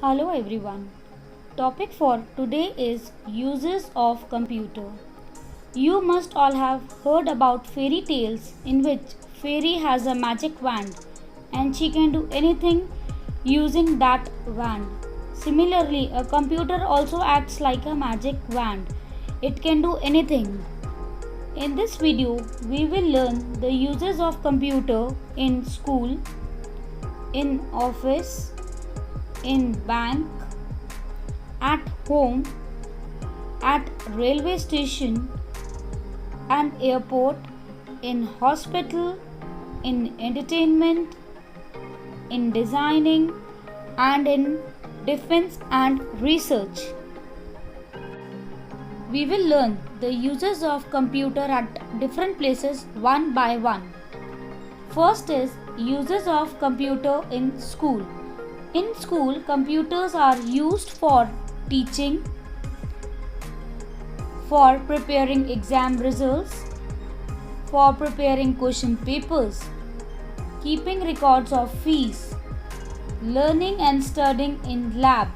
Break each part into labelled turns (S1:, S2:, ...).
S1: Hello everyone. Topic for today is uses of computer. You must all have heard about fairy tales in which fairy has a magic wand and she can do anything using that wand. Similarly, a computer also acts like a magic wand. It can do anything. In this video, we will learn the uses of computer in school, in office, in bank, at home, at railway station and airport, in hospital, in entertainment, in designing and in defense and research. We will learn the uses of computer at different places one by one. First is uses of computer in school. In school, computers are used for teaching, for preparing exam results, for preparing question papers, keeping records of fees, learning and studying in lab,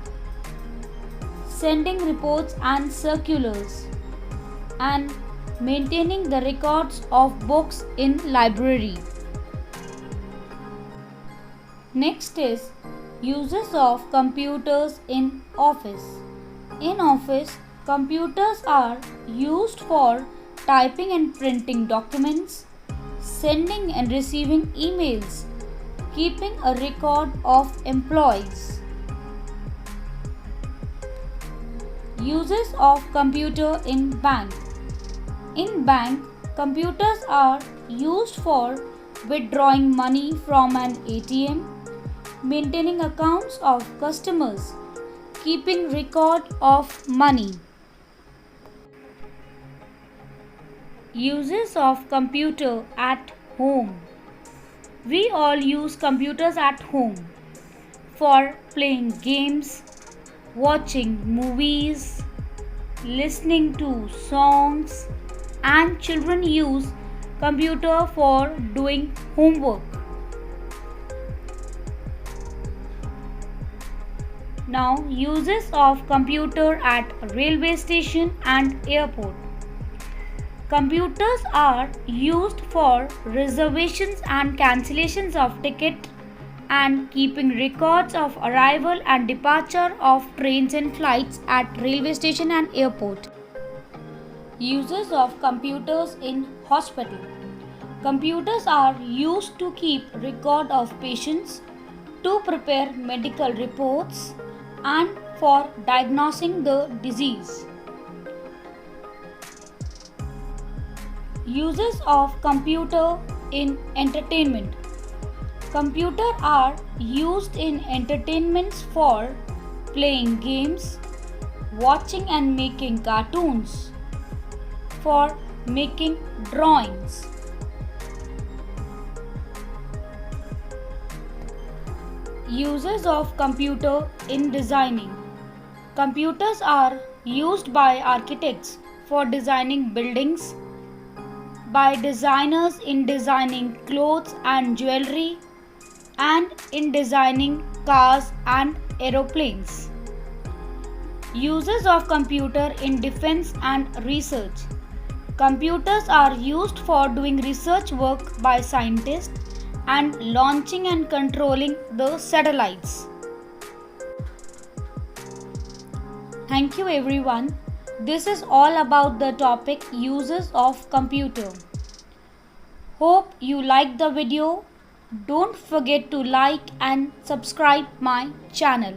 S1: sending reports and circulars, and maintaining the records of books in library. Next is uses of computers in office. In office, computers are used for typing and printing documents, sending and receiving emails, keeping a record of employees. Uses of computer in bank. In bank, computers are used for withdrawing money from an ATM, maintaining accounts of customers, keeping record of money. Uses of computer at home. We all use computers at home for playing games, watching movies, listening to songs, and children use computer for doing homework. Now, uses of computer at railway station and airport. Computers are used for reservations and cancellations of ticket and keeping records of arrival and departure of trains and flights at railway station and airport. Uses of computers in hospital. Computers are used to keep record of patients, to prepare medical reports, and for diagnosing the disease. Uses of computer in entertainment. Computers are used in entertainments for playing games, watching and making cartoons, for making drawings. Uses of computer in designing. Computers are used by architects for designing buildings, by designers in designing clothes and jewelry, and in designing cars and aeroplanes. Uses of computer in defense and research. Computers are used for doing research work by scientists and launching and controlling the satellites. Thank you everyone. This is all about the topic uses of computer. Hope you liked the video. Don't forget to like and subscribe my channel.